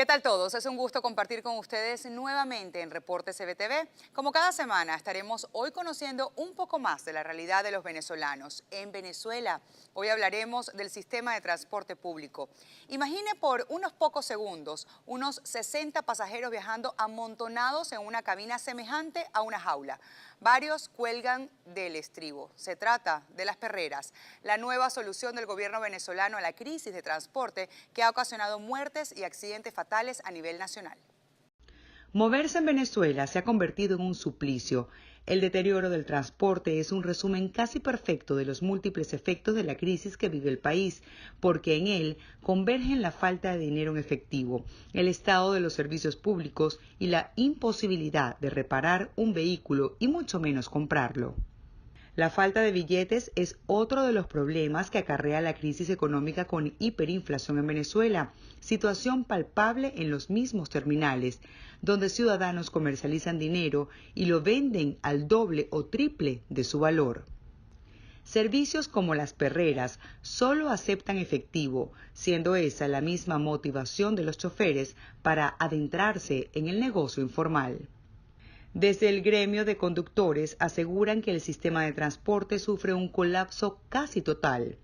¿Qué tal todos? Es un gusto compartir con ustedes nuevamente en Reporte CBTV. Como cada semana estaremos hoy conociendo un poco más de la realidad de los venezolanos. En Venezuela, hoy hablaremos del sistema de transporte público. Imagine por unos pocos segundos unos 60 pasajeros viajando amontonados en una cabina semejante a una jaula. Varios cuelgan del estribo. Se trata de las perreras, la nueva solución del gobierno venezolano a la crisis de transporte que ha ocasionado muertes y accidentes fatales a nivel nacional. Moverse en Venezuela se ha convertido en un suplicio. El deterioro del transporte es un resumen casi perfecto de los múltiples efectos de la crisis que vive el país, porque en él convergen la falta de dinero en efectivo, el estado de los servicios públicos y la imposibilidad de reparar un vehículo y mucho menos comprarlo. La falta de billetes es otro de los problemas que acarrea la crisis económica con hiperinflación en Venezuela, situación palpable en los mismos terminales, donde ciudadanos comercializan dinero y lo venden al doble o triple de su valor. Servicios como las perreras solo aceptan efectivo, siendo esa la misma motivación de los choferes para adentrarse en el negocio informal. Desde el gremio de conductores aseguran que el sistema de transporte sufre un colapso casi total.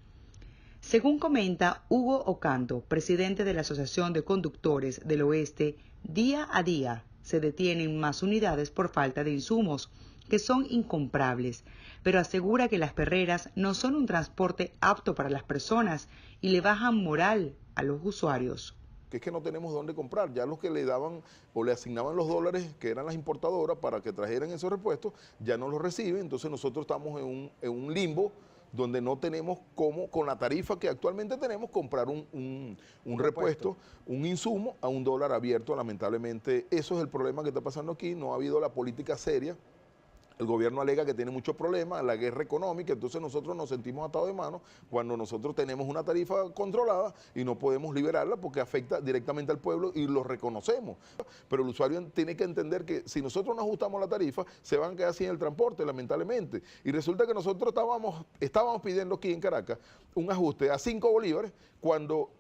Según comenta Hugo Ocando, presidente de la Asociación de Conductores del Oeste, día a día se detienen más unidades por falta de insumos, que son incomprables, pero asegura que las perreras no son un transporte apto para las personas y le bajan moral a los usuarios. Que es que no tenemos dónde comprar, ya los que le daban o le asignaban los dólares, que eran las importadoras, para que trajeran esos repuestos, ya no los reciben, entonces nosotros estamos en un limbo donde no tenemos cómo, con la tarifa que actualmente tenemos, comprar un repuesto, un insumo a $1 abierto. Lamentablemente eso es el problema que está pasando aquí, no ha habido la política seria. El gobierno alega que tiene muchos problemas, la guerra económica, entonces nosotros nos sentimos atados de manos cuando nosotros tenemos una tarifa controlada y no podemos liberarla porque afecta directamente al pueblo y lo reconocemos. Pero el usuario tiene que entender que si nosotros no ajustamos la tarifa, se van a quedar sin el transporte, lamentablemente. Y resulta que nosotros estábamos pidiendo aquí en Caracas un ajuste a 5 bolívares cuando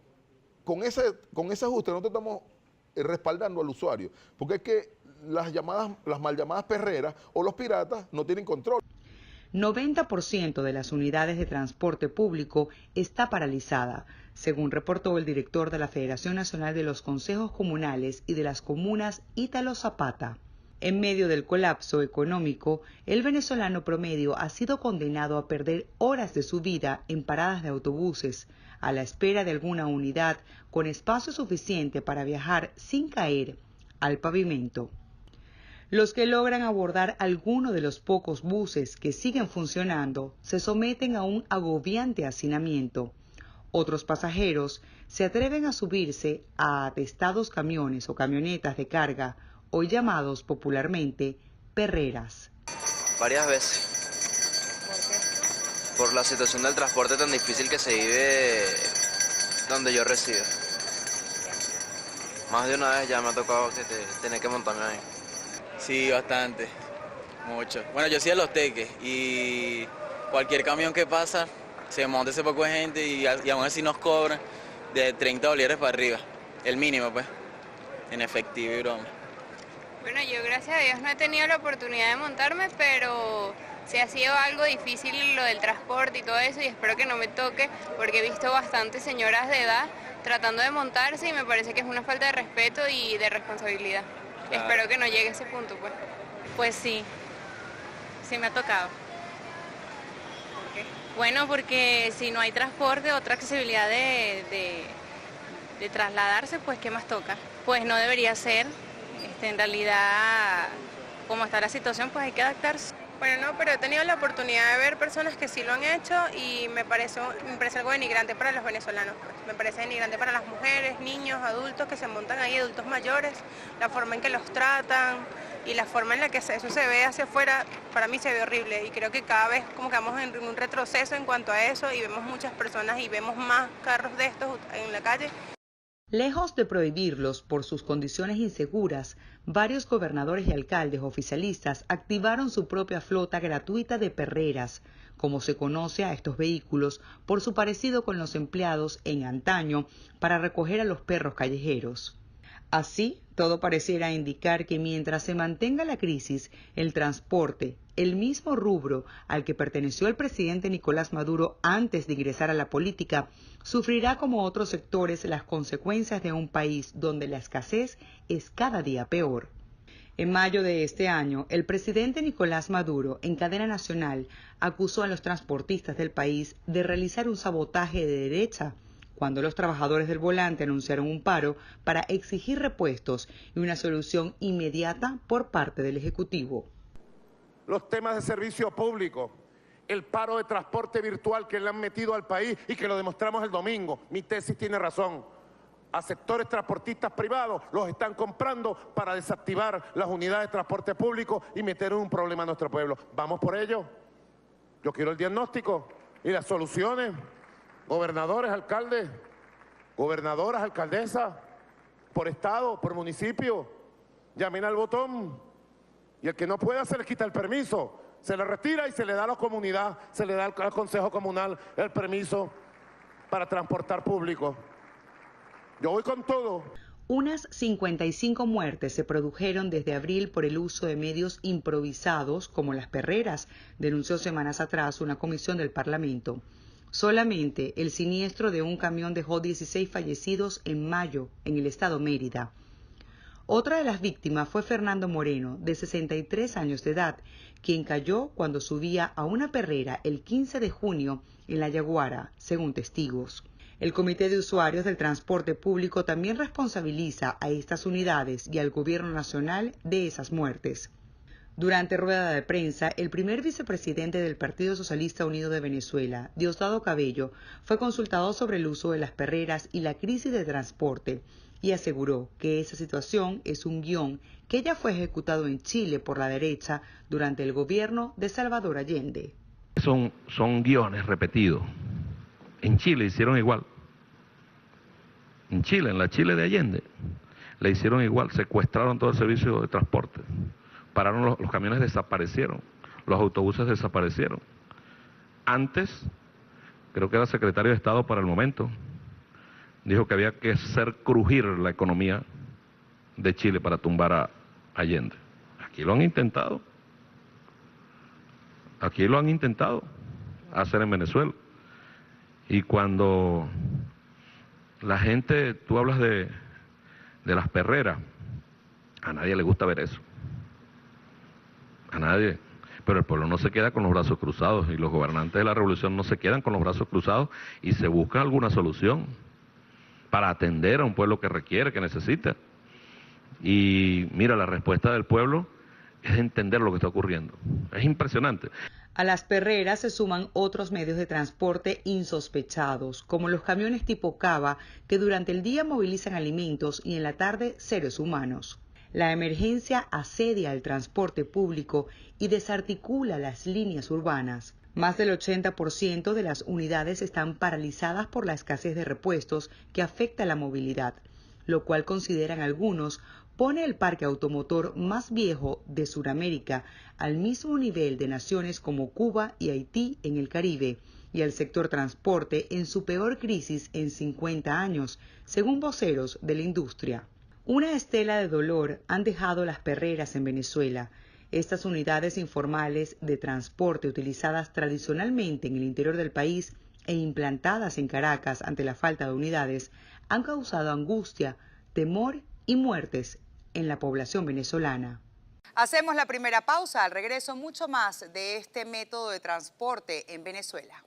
con ese ajuste nosotros estamos respaldando al usuario, porque es que las mal llamadas perreras o los piratas no tienen control. 90% de las unidades de transporte público está paralizada, según reportó el director de la Federación Nacional de los Consejos Comunales y de las Comunas, Ítalo Zapata. En medio del colapso económico, el venezolano promedio ha sido condenado a perder horas de su vida en paradas de autobuses, a la espera de alguna unidad con espacio suficiente para viajar sin caer al pavimento. Los que logran abordar alguno de los pocos buses que siguen funcionando se someten a un agobiante hacinamiento. Otros pasajeros se atreven a subirse a atestados camiones o camionetas de carga, hoy llamados popularmente perreras. Varias veces. ¿Por qué? Por la situación del transporte tan difícil que se vive donde yo resido. Más de una vez ya me ha tocado tener que montarme ahí. Sí, bastante, mucho. Bueno, yo soy de Los Teques y cualquier camión que pasa, se monta ese poco de gente y aún así nos cobran de 30 bolívares para arriba, el mínimo pues, en efectivo y broma. Bueno, yo gracias a Dios no he tenido la oportunidad de montarme, pero sí ha sido algo difícil lo del transporte y todo eso, y espero que no me toque, porque he visto bastantes señoras de edad tratando de montarse y me parece que es una falta de respeto y de responsabilidad. Claro. Espero que no llegue a ese punto, pues. Pues sí, sí me ha tocado. ¿Por qué? Bueno, porque si no hay transporte, otra accesibilidad de trasladarse, pues ¿qué más toca? Pues no debería ser. En realidad, como está la situación, pues hay que adaptarse. Bueno, no, pero he tenido la oportunidad de ver personas que sí lo han hecho y me parece algo denigrante para los venezolanos. Pues. Me parece denigrante para las mujeres, niños, adultos que se montan ahí, adultos mayores, la forma en que los tratan y la forma en la que eso se ve hacia afuera, para mí se ve horrible y creo que cada vez como que vamos en un retroceso en cuanto a eso y vemos muchas personas y vemos más carros de estos en la calle. Lejos de prohibirlos por sus condiciones inseguras, varios gobernadores y alcaldes oficialistas activaron su propia flota gratuita de perreras, como se conoce a estos vehículos por su parecido con los empleados en antaño para recoger a los perros callejeros. Así, todo pareciera indicar que mientras se mantenga la crisis, el transporte, el mismo rubro al que perteneció el presidente Nicolás Maduro antes de ingresar a la política, sufrirá como otros sectores las consecuencias de un país donde la escasez es cada día peor. En mayo de este año, el presidente Nicolás Maduro, en cadena nacional, acusó a los transportistas del país de realizar un sabotaje de derecha, cuando los trabajadores del volante anunciaron un paro para exigir repuestos y una solución inmediata por parte del Ejecutivo. Los temas de servicio público, el paro de transporte virtual que le han metido al país y que lo demostramos el domingo. Mi tesis tiene razón. A sectores transportistas privados los están comprando para desactivar las unidades de transporte público y meter en un problema a nuestro pueblo. ¿Vamos por ello? Yo quiero el diagnóstico y las soluciones. Gobernadores, alcaldes, gobernadoras, alcaldesas, por estado, por municipio, llamen al botón. Y el que no pueda se le quita el permiso, se le retira y se le da a la comunidad, se le da al Consejo Comunal el permiso para transportar público. Yo voy con todo. Unas 55 muertes se produjeron desde abril por el uso de medios improvisados como las perreras, denunció semanas atrás una comisión del Parlamento. Solamente el siniestro de un camión dejó 16 fallecidos en mayo en el estado Mérida. Otra de las víctimas fue Fernando Moreno, de 63 años de edad, quien cayó cuando subía a una perrera el 15 de junio en La Yaguara, según testigos. El Comité de Usuarios del Transporte Público también responsabiliza a estas unidades y al Gobierno Nacional de esas muertes. Durante rueda de prensa, el primer vicepresidente del Partido Socialista Unido de Venezuela, Diosdado Cabello, fue consultado sobre el uso de las perreras y la crisis de transporte y aseguró que esa situación es un guión que ya fue ejecutado en Chile por la derecha durante el gobierno de Salvador Allende. Son guiones repetidos. En Chile hicieron igual. En Chile, en la Chile de Allende, le hicieron igual, secuestraron todo el servicio de transporte. Pararon los camiones, desaparecieron, los autobuses desaparecieron. Antes, creo que era secretario de Estado para el momento, dijo que había que hacer crujir la economía de Chile para tumbar a Allende. Aquí lo han intentado. Aquí lo han intentado hacer en Venezuela. Y cuando la gente, tú hablas de las perreras, a nadie le gusta ver eso. A nadie. Pero el pueblo no se queda con los brazos cruzados y los gobernantes de la revolución no se quedan con los brazos cruzados y se busca alguna solución para atender a un pueblo que requiere, que necesita. Y mira, la respuesta del pueblo es entender lo que está ocurriendo. Es impresionante. A las perreras se suman otros medios de transporte insospechados, como los camiones tipo cava, que durante el día movilizan alimentos y en la tarde seres humanos. La emergencia asedia al transporte público y desarticula las líneas urbanas. Más del 80% de las unidades están paralizadas por la escasez de repuestos que afecta la movilidad, lo cual consideran algunos pone el parque automotor más viejo de Sudamérica al mismo nivel de naciones como Cuba y Haití en el Caribe, y al sector transporte en su peor crisis en 50 años, según voceros de la industria. Una estela de dolor han dejado las perreras en Venezuela. Estas unidades informales de transporte utilizadas tradicionalmente en el interior del país e implantadas en Caracas ante la falta de unidades han causado angustia, temor y muertes en la población venezolana. Hacemos la primera pausa. Al regreso, mucho más de este método de transporte en Venezuela.